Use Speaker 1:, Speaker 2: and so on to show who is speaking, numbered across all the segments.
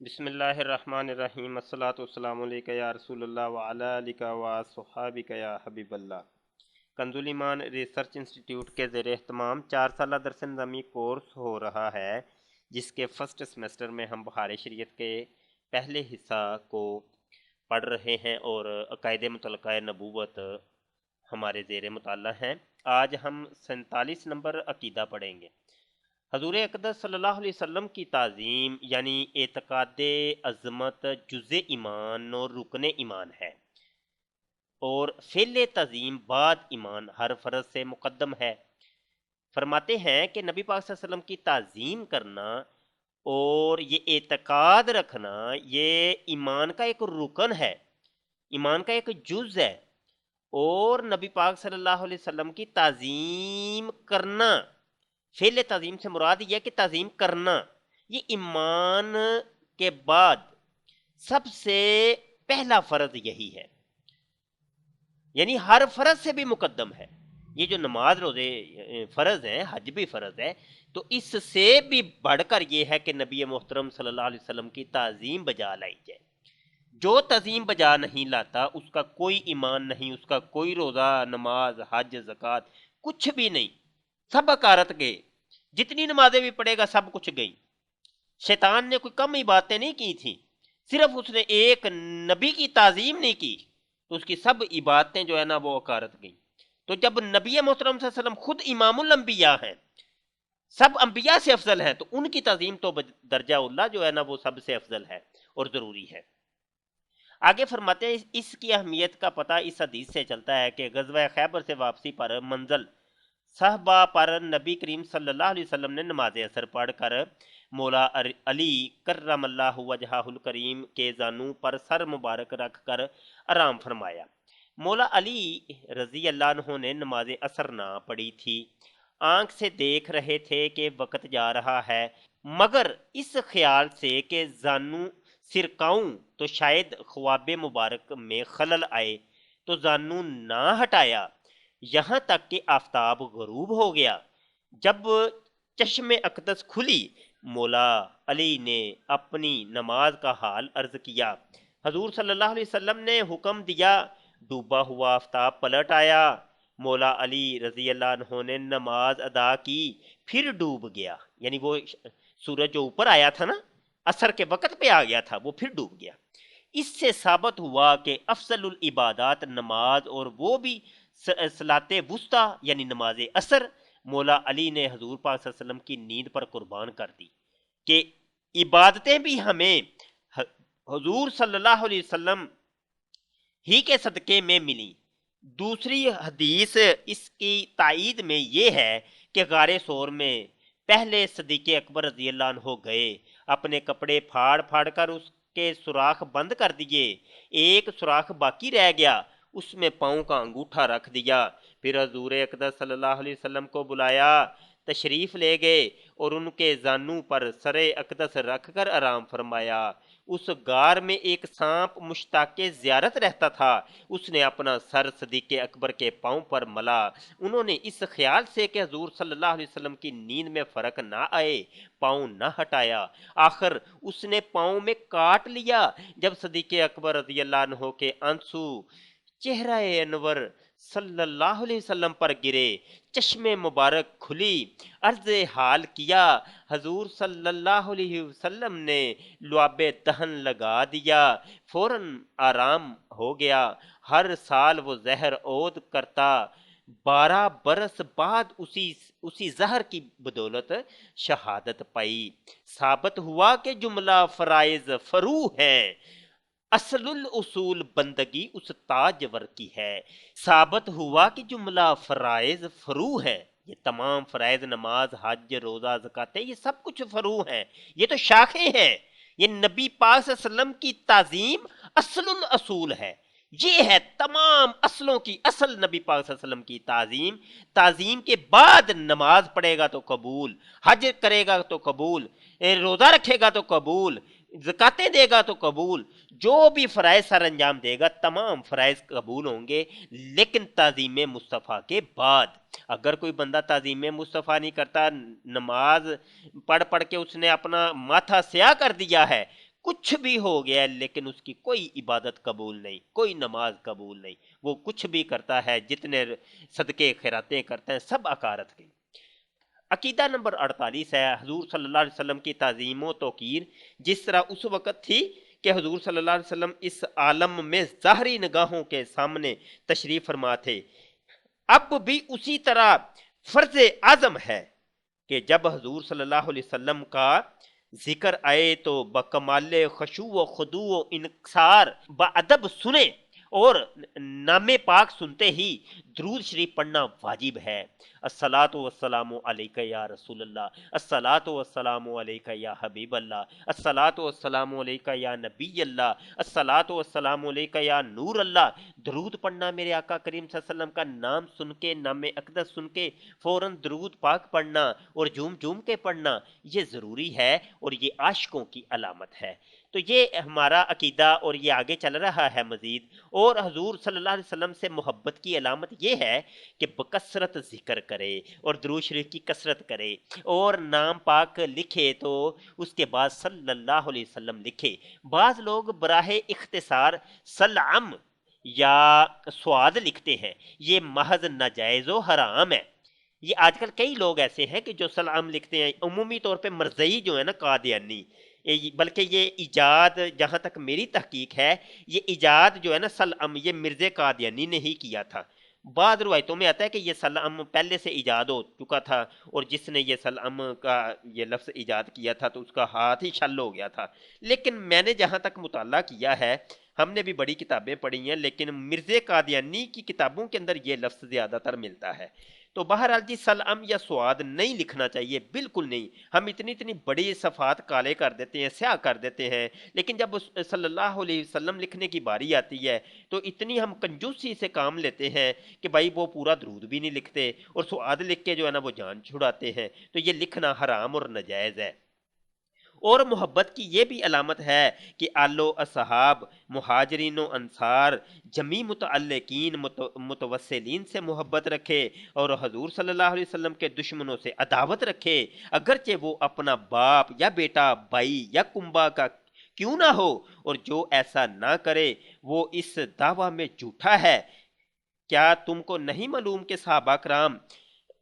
Speaker 1: बिस्मिल्लाहिर्रहमानिर्रहीम अस्सलातु वस्सलामु अलैका या रसूल अल्लाह व अला आलिका व अस्हाबिका या हबीब अल्लाह। कंजुल ईमान रिसर्च इंस्टीट्यूट के ज़ेर एहतमाम 4 साला दरस निज़ामी कोर्स हो रहा है, जिसके फर्स्ट सेमेस्टर में हम बुखारी शरीयत के पहले हिस्सा को पढ़ रहे हैं और अकायदे मुतलका नबूवत हमारे ज़ेर मुताला हैं। आज हम 47 नंबर अकीदा पढ़ेंगे। हजूर अक़दस सल्लल्लाहु अलैहि वसल्लम की ताज़ीम यानी एतक़ाद अज़मत जुज़े ईमान और रुकन ईमान है, और फ़ेल तज़ीम बाद ईमान हर फ़र्ज से मुक़द्दम है। फरमाते हैं कि नबी पाक सल्लल्लाहु अलैहि वसल्लम की ताज़ीम करना और ये एतक़ाद रखना ये ईमान का एक रुकन है, ईमान का एक जुज़ है। और नबी पाक सल्लल्लाहु अलैहि वसल्लम की ताज़ीम करना, फ़ेल ताज़ीम से मुराद यह कि ताज़ीम करना ये ईमान के बाद सबसे पहला फ़र्ज यही है, यानी हर फ़र्ज से भी मुकद्दम है। ये जो नमाज रोज़े फ़र्ज हैं, हज भी फ़र्ज है, तो इससे भी बढ़कर ये है कि नबी मोहतरम सल्लल्लाहु अलैहि वसल्लम की ताज़ीम बजा लाई जाए। जो तज़ीम बजा नहीं लाता उसका कोई ईमान नहीं, उसका कोई रोज़ा नमाज हज ज़कात कुछ भी नहीं, सब अकारत गए। जितनी नमाजें भी पढ़ेगा सब कुछ गई। शैतान ने कोई कम ही बातें नहीं की थी, सिर्फ उसने एक नबी की ताज़ीम नहीं की तो उसकी सब इबादतें जो है ना वो अकारत गई। तो जब नबी मोहतरम सल्लल्लाहु अलैहि वसल्लम खुद इमामुल अंबिया हैं, सब अंबिया से अफजल हैं, तो उनकी ताज़ीम तो दर्जा उल्ला जो है ना वो सबसे अफजल है और ज़रूरी है। आगे फरमाते हैं इसकी अहमियत का पता इस हदीस से चलता है कि गज़वा खैबर से वापसी पर मंजिल साहबा पर नबी करीम सल्लल्लाहु अलैहि वसल्लम ने नमाज असर पढ़कर मौला अली कर्रमल्लाहु वजहुल करीम के जानू पर सर मुबारक रख कर आराम फरमाया। मौला अली रजी अल्लाह अन्हु ने नमाज असर ना पढ़ी थी। आंख से देख रहे थे कि वक्त जा रहा है, मगर इस ख्याल से कि जानू सिरकाऊं तो शायद ख्वाब मुबारक में खलल आए, तो जानू ना हटाया यहाँ तक कि आफताब गरूब हो गया। जब चश्मे अकदस खुली, मौला अली ने अपनी नमाज का हाल अर्ज किया। हजूर सल्लल्लाहु अलैहि वसल्लम ने हुक्म दिया, डूबा हुआ आफताब पलट आया। मौला अली रजी अल्लाह अन्हु ने नमाज अदा की, फिर डूब गया, यानी वो सूरज जो ऊपर आया था ना, असर के वक्त पे आ गया था, वो फिर डूब गया। इससे साबित हुआ कि अफजलुल इबादात नमाज, और वो भी सलाते वुस्ता यानी नमाज असर मौला अली ने हजूर पाक सल्लल्लाहु अलैहि वसल्लम की नींद पर कुर्बान कर दी कि इबादतें भी हमें हजूर सल्लल्लाहु अलैहि वसल्लम ही के सदक़े में मिली। दूसरी हदीस इसकी ताईद में ये है कि गारे सोर में पहले सदीक़ अकबर रज़ी अल्लाह अन्हु गए, अपने कपड़े फाड़ फाड़ कर उसके सुराख बंद कर दिए, एक सुराख बाकी रह गया, उसमें पाँव का अंगूठा रख दिया। फिर हजूर अक़दस सल्लल्लाहु अलैहि वसल्लम को बुलाया, तशरीफ़ ले गए और उनके जानू पर सरे अक़दस रख कर आराम फरमाया। उस गार में एक सांप मुश्ताके ज़ियारत रहता था, उसने अपना सर सदीक़ अकबर के पाँव पर मला। उन्होंने इस ख्याल से कि हजूर सल्लल्लाहु अलैहि वसल्लम की नींद में फ़र्क ना आए, पाँव न हटाया। आखिर उसने पाँव में काट लिया। जब सदीक़ अकबर रज़ी अल्लाह अन्हु के आंसू चेहरा अनवर सल्लल्लाहु अलैहि वसल्लम पर गिरे, चश्मे मुबारक खुली, अर्ज हाल किया। हजूर सल्लल्लाहु अलैहि वसल्लम ने लुआबे दहन लगा दिया, फौरन आराम हो गया। हर साल वो जहर ओद करता, 12 बरस बाद उसी जहर की बदौलत शहादत पाई। साबित हुआ कि जुमला फराइज फरू है, असलुल उसूल बंदगी उस ताजवर की है। साबित हुआ कि जुमला फराइज फरू है, ये तमाम फराइज नमाज हज रोज़ा ज़कात ये सब कुछ फरू हैं, ये तो शाखें हैं। ये नबी पाक सल्लल्लाहु अलैहि वसल्लम की ताज़ीम असलुल असूल है, ये है तमाम असलों की असल नबी पाक सल्लल्लाहु अलैहि वसल्लम की ताज़ीम। ताज़ीम के बाद नमाज पढ़ेगा तो कबूल, हज करेगा तो कबूल, रोज़ा रखेगा तो कबूल, ज़कातें देगा तो कबूल, जो भी फ़राइज़ सर अंजाम देगा तमाम फ़राइज़ कबूल होंगे, लेकिन ताज़ीम मुस्तफ़ा के बाद। अगर कोई बंदा ताज़ीम मुस्तफ़ा नहीं करता, नमाज पढ़ पढ़ के उसने अपना माथा स्याह कर दिया है, कुछ भी हो गया है लेकिन उसकी कोई इबादत कबूल नहीं, कोई नमाज कबूल नहीं, वो कुछ भी करता है, जितने सदके खैरातें करते हैं सब अकारत की। अकीदा नंबर 48 है हजूर सल्लल्लाहु अलैहि वसल्लम की ताज़ीम व तौकीर। जिस तरह उस वक़्त थी कि हजूर सल्लल्लाहु अलैहि वसल्लम इस आलम में ज़ाहरी निगाहों के सामने तशरीफ़ फरमा थे, अब भी उसी तरह फ़र्ज़ आज़म है कि जब हजूर सल्लल्लाहु अलैहि वसल्लम का जिक्र आए तो बकमाल खशू व खुदू व इनसार बअदब सुने, और नामे पाक सुनते ही दरूद शरीफ पढ़ना वाजिब है। अस्सलातु वस्सलामु अलैका या रसूल अल्लाह, अस्सलातु वस्सलामु अलैका या हबीब अल्लाह, अस्सलातु वस्सलामु अलैका या नबी अल्लाह, अस्सलातु वस्सलामु अलैका या नूर अल्लाह। दरूद पढ़ना, मेरे आका करीम सल्लल्लाहु अलैहि वसल्लम का नाम सुन के, नाम अक़दस सुन के फौरन दरूद पाक पढ़ना और झूम झूम के पढ़ना, ये ज़रूरी है और ये आशिकों की अलामत है। तो ये हमारा अकीदा और ये आगे चल रहा है मजीद। और हजूर सल्लल्लाहु अलैहि वसल्लम से मोहब्बत की अलामत ये है कि बकसरत जिक्र करे और दुरूद शरीफ की कसरत करे, और नाम पाक लिखे तो उसके बाद सल्लल्लाहु अलैहि वसल्लम लिखे। बाज़ लोग बराहे इख्तिसार सल्लम या स्वाद लिखते हैं, ये महज नाजायज़ व हराम है। ये आजकल कई लोग ऐसे हैं कि जो सलाम लिखते हैं, उमूमी तौर पे मरज़ई जो है ना कादियानी, बल्कि ये इजाद, जहाँ तक मेरी तहकीक है, ये इजाद जो है ना सलाम, ये मिर्ज़े कादियानी ने ही किया था। बाद रिवायतों में आता है कि ये सलाम पहले से इजाद हो चुका था, और जिसने ये सलाम का ये लफ्ज़ इजाद किया था तो उसका हाथ ही छल हो गया था। लेकिन मैंने जहाँ तक मुताला किया है, हमने भी बड़ी किताबें पढ़ी हैं, लेकिन मिर्ज़े कादियानी की किताबों के अंदर ये लफ्ज़ ज़्यादातर मिलता है। तो बहरहाल जी, सलाम या स्वाद नहीं लिखना चाहिए, बिल्कुल नहीं। हम इतनी इतनी बड़ी सफ़ात काले कर देते हैं, स्याह कर देते हैं, लेकिन जब सल्लल्लाहु अलैहि वसल्लम लिखने की बारी आती है तो इतनी हम कंजूसी से काम लेते हैं कि भाई वो पूरा दरूद भी नहीं लिखते और स्वाद लिख के जो है ना वो जान छुड़ाते हैं। तो ये लिखना हराम और नाजायज़ है। और मोहब्बत की ये भी अलामत है कि आलो असहाब, मुहाजरीन अंसार, जमी मुतअल्लिकीन मुतवस्सिलीन से मोहब्बत रखे, और हजूर सल्लल्लाहु अलैहि वसल्लम के दुश्मनों से अदावत रखे, अगरचे वो अपना बाप या बेटा, भाई या कुंबा का क्यों ना हो। और जो ऐसा ना करे वो इस दावा में झूठा है। क्या तुमको नहीं मालूम कि सहाबा कराम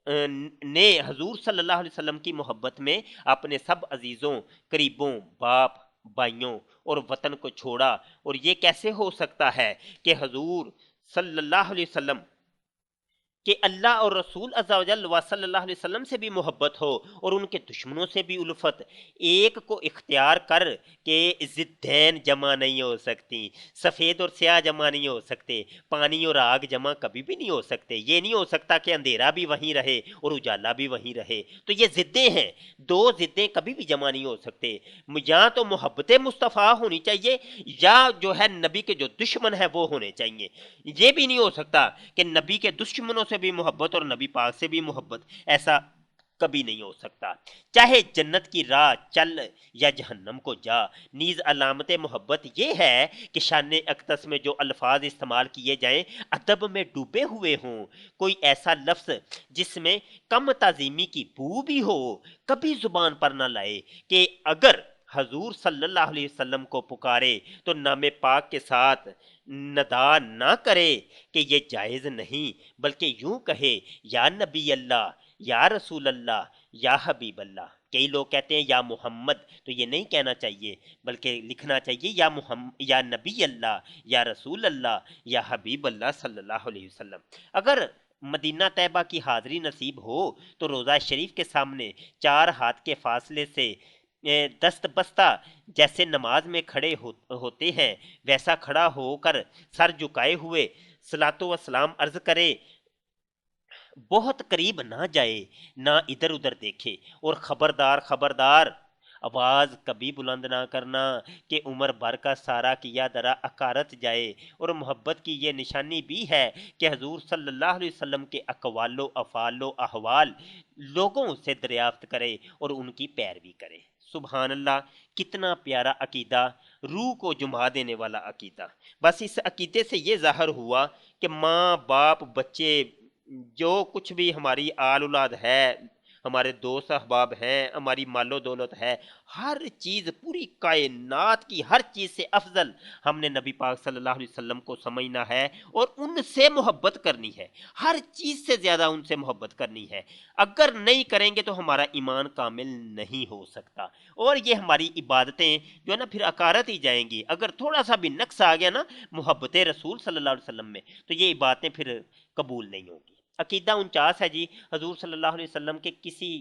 Speaker 1: ने हजूर सल्लल्लाहु अलैहि वसल्लम की मोहब्बत में अपने सब अजीजों, करीबों, बाप, भाइयों और वतन को छोड़ा। और ये कैसे हो सकता है कि हजूर सल्लल्लाहु अलैहि वसल्लम कि अल्लाह और रसूल अज़्ज़ा व जल व सल्लल्लाहु अलैहि वसल्लम से भी मोहब्बत हो और उनके दुश्मनों से भी उल्फत, एक को इख्तियार कर के ज़िद्दैन जमा नहीं हो सकती, सफ़ेद और स्याह जमा नहीं हो सकते, पानी और आग जमा कभी भी नहीं हो सकते। ये नहीं हो सकता कि अंधेरा भी वहीं रहे और उजाला भी वहीं रहे। तो ये ज़िद्दें हैं, दो ज़िद्दें कभी भी जमा नहीं हो सकते। या तो मोहब्बत मुस्तफ़ा होनी चाहिए, या जो है नबी के जो दुश्मन है वो होने चाहिए। ये भी नहीं हो सकता कि नबी के दुश्मनों से भी मोहब्बत और नबी पाक से भी मोहब्बत, ऐसा कभी नहीं हो सकता। चाहे जन्नत की राह चल या जहन्नम को जा, नीज अलामत मोहब्बत ये है कि शान अक़दस में जो अल्फाज इस्तेमाल किए जाएं अदब में डूबे हुए हों। कोई ऐसा लफ्ज़ जिसमें कम ताज़ीमी की बू भी हो कभी ज़ुबान पर ना लाए कि अगर हजूर सल्लल्लाहु अलैहि वसल्लम को पुकारे तो नामे पाक के साथ नदा ना करे कि ये जायज़ नहीं, बल्कि यूं कहे या नबी अल्लाह, या रसूल अल्लाह, या हबीब अल्लाह। कई लोग कहते हैं या मोहम्मद, तो ये नहीं कहना चाहिए, बल्कि लिखना चाहिए या मोहम्मद, या नबी अल्लाह, या रसूल अल्लाह, या हबीब अल्लाह सल्लल्लाहु अलैहि वसल्लम। अगर मदीना तैयबा की हाज़री नसीब हो तो रोज़ा शरीफ के सामने 4 हाथ के फासले से दस्त बस्ता जैसे नमाज में खड़े होते हैं वैसा खड़ा होकर सर झुकाए हुए सलातो व सलाम अर्ज करे, बहुत करीब ना जाए, ना इधर उधर देखे, और खबरदार खबरदार आवाज कभी बुलंद ना करना कि उम्र भर का सारा किया दरा अकारत जाए। और मोहब्बत की ये निशानी भी है कि हजूर सल्लल्लाहु अलैहि वसल्लम के अकवालो अफालो अहवाल लोगों से दरियाफ्त करे और उनकी पैरवी करे। सुबहान अल्लाह, कितना प्यारा अकीदा, रूह को जुमा देने वाला अकीदा। बस इस अकीदे से ये ज़ाहिर हुआ कि माँ बाप बच्चे जो कुछ भी हमारी आल औलाद है, ہمارے دوست احباب ہیں، ہماری مال و دولت ہے، ہر چیز، پوری کائنات کی ہر چیز سے افضل ہم نے نبی پاک صلی اللہ علیہ وسلم کو سمجھنا ہے اور ان سے محبت کرنی ہے، ہر چیز سے زیادہ ان سے محبت کرنی ہے۔ اگر نہیں کریں گے تو ہمارا ایمان کامل نہیں ہو سکتا، اور یہ ہماری عبادتیں جو ہے نا پھر اکارت ہی جائیں گی۔ اگر تھوڑا سا بھی نقص آ گیا نا محبت رسول صلی اللہ علیہ وسلم میں، تو یہ عبادتیں پھر قبول نہیں ہوں گی۔ عقیدہ 49 ہے جی، حضور صلی اللہ علیہ وسلم کے کسی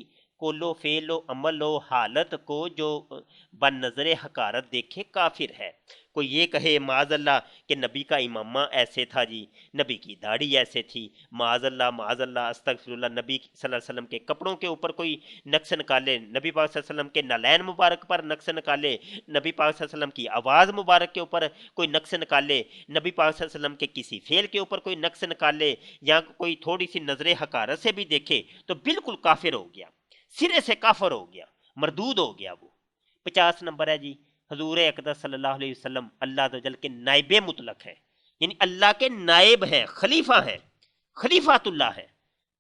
Speaker 1: قول و فعل و عمل و حالت کو جو بن نظر حقارت دیکھے کافر ہے۔ کوئی یہ کہے معاذ اللہ کہ نبی کا امامہ ایسے تھا جی، نبی کی داڑھی ایسے تھی، معاذ اللہ استغفر اللہ، نبی صلی اللہ علیہ وسلم کے کپڑوں کے اوپر کوئی نقص نکالے، نبی پاک صلی اللہ علیہ وسلم کے نالین مبارک پر نقص نکالے، نبی پاک صلی اللہ علیہ وسلم کی آواز مبارک کے اوپر کوئی نقص نکالے، نبی پاک صلی اللہ علیہ وسلم کے کسی فعل کے اوپر کوئی نقص نکالے، یا کوئی تھوڑی سی نظر حقارت سے بھی دیکھے تو بالکل کافر ہو گیا، سرے سے کافر ہو گیا، مردود ہو گیا وہ۔ 50 نمبر ہے جی، حضور اقدس صلی اللہ علیہ وسلم اللہ عز و جل کے نائب مطلق ہے، یعنی اللہ کے نائب ہیں، خلیفہ ہیں، خلیفۃ اللہ ہے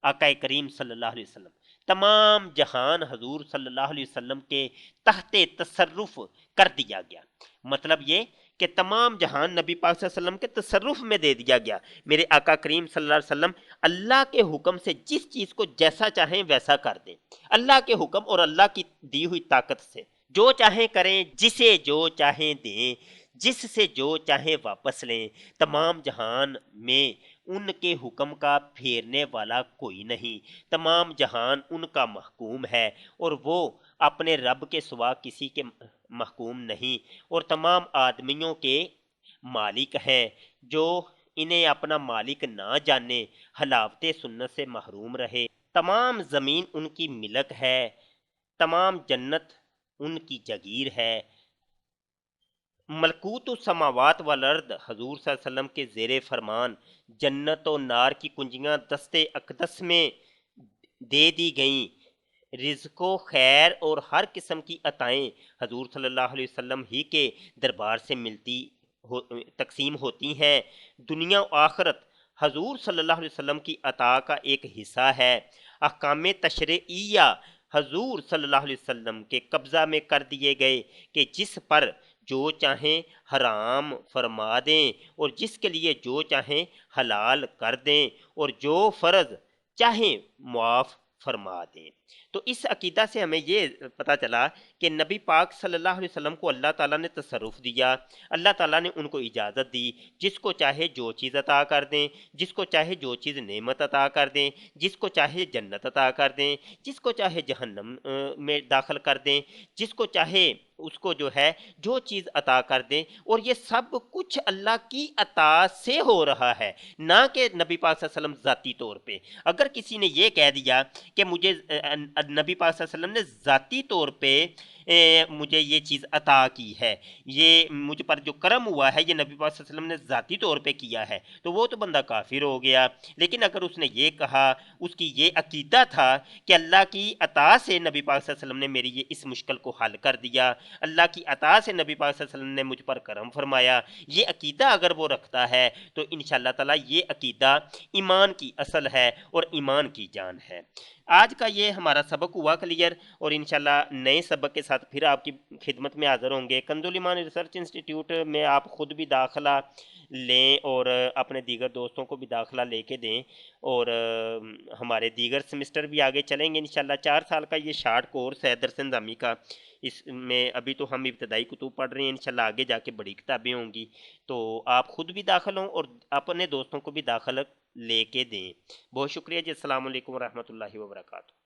Speaker 1: آقا کریم صلی اللہ علیہ وسلم۔ تمام جہان حضور صلی اللہ علیہ وسلم کے تحت تصرف کر دیا گیا، مطلب یہ کہ تمام جہان نبی پاک صلی اللہ علیہ وسلم کے تصرف میں دے دیا گیا۔ میرے آقا کریم صلی اللہ علیہ وسلم اللہ کے حکم سے جس چیز کو جیسا چاہیں ویسا کر دیں، اللہ کے حکم اور اللہ کی دی ہوئی طاقت سے جو چاہیں کریں، جسے جو چاہیں دیں، جس سے جو چاہیں واپس لیں۔ تمام جہان میں ان کے حکم کا پھیرنے والا کوئی نہیں، تمام جہان ان کا محکوم ہے، اور وہ اپنے رب کے سوا کسی کے محکوم نہیں، اور تمام آدمیوں کے مالک ہیں۔ جو انہیں اپنا مالک نہ جانے، حلاوت سنت سے محروم رہے۔ تمام زمین ان کی ملک ہے، تمام جنت ان کی جگیر ہے۔ ملکوت السماوات والارض حضور صلی اللہ علیہ وسلم کے زیر فرمان، جنت و نار کی کنجیاں دست اقدس میں دے دی گئیں، رزق و خیر اور ہر قسم کی عطائیں حضور صلی اللہ علیہ وسلم ہی کے دربار سے تقسیم ہوتی ہیں۔ دنیا و آخرت حضور صلی اللہ علیہ وسلم کی عطا کا ایک حصہ ہے۔ احکام تشریعیہ حضور صلی اللہ علیہ وسلم کے قبضہ میں کر دیے گئے کہ جس پر جو چاہیں حرام فرما دیں اور جس کے لیے جو چاہیں حلال کر دیں، اور جو فرض چاہیں معاف فرما دیں۔ تو اس عقیدہ سے ہمیں یہ پتہ چلا کہ نبی پاک صلی اللہ علیہ وسلم کو اللہ تعالیٰ نے تصرف دیا، اللہ تعالیٰ نے ان کو اجازت دی، جس کو چاہے جو چیز عطا کر دیں، جس کو چاہے جو چیز نعمت عطا کر دیں، جس کو چاہے جنت عطا کر دیں، جس کو چاہے جہنم میں داخل کر دیں، جس کو چاہے اس کو جو ہے جو چیز عطا کر دیں، اور یہ سب کچھ اللہ کی عطا سے ہو رہا ہے، نہ کہ نبی پاک صلی اللہ علیہ وسلم ذاتی طور پہ۔ اگر کسی نے یہ کہہ دیا کہ مجھے نبی پاک صلی اللہ علیہ وسلم نے ذاتی طور پہ مجھے یہ چیز عطا کی ہے، یہ مجھ پر جو کرم ہوا ہے یہ نبی پاک صلی اللہ علیہ وسلم نے ذاتی طور پہ کیا ہے، تو وہ تو بندہ کافر ہو گیا۔ لیکن اگر اس نے یہ کہا، اس کی یہ عقیدہ تھا کہ اللہ کی عطا سے نبی پاک صلی اللہ علیہ وسلم نے میری یہ اس مشکل کو حل کر دیا، اللہ کی عطا سے نبی پاک صلی اللہ علیہ وسلم نے مجھ پر کرم فرمایا، یہ عقیدہ اگر وہ رکھتا ہے تو انشاءاللہ تعالیٰ یہ عقیدہ ایمان کی اصل ہے اور ایمان کی جان ہے۔ آج کا یہ ہمارا سبق ہوا کلیئر، اور انشاءاللہ نئے سبق کے ساتھ پھر آپ کی خدمت میں حاضر ہوں گے۔ کنز ایمان ریسرچ انسٹیٹیوٹ میں آپ خود بھی داخلہ لیں اور اپنے دیگر دوستوں کو بھی داخلہ لے کے دیں، اور ہمارے دیگر سمسٹر بھی آگے چلیں گے انشاءاللہ۔ 4 سال کا یہ شارٹ کورس ہے درس نظامی کا، اس میں ابھی تو ہم ابتدائی کتب پڑھ رہے ہیں، انشاءاللہ آگے جا کے بڑی کتابیں ہوں گی، تو آپ خود بھی داخل ہوں اور اپنے دوستوں کو بھی داخل لے کے دیں۔ بہت شکریہ جی، السلام علیکم ورحمۃ اللہ وبرکاتہ۔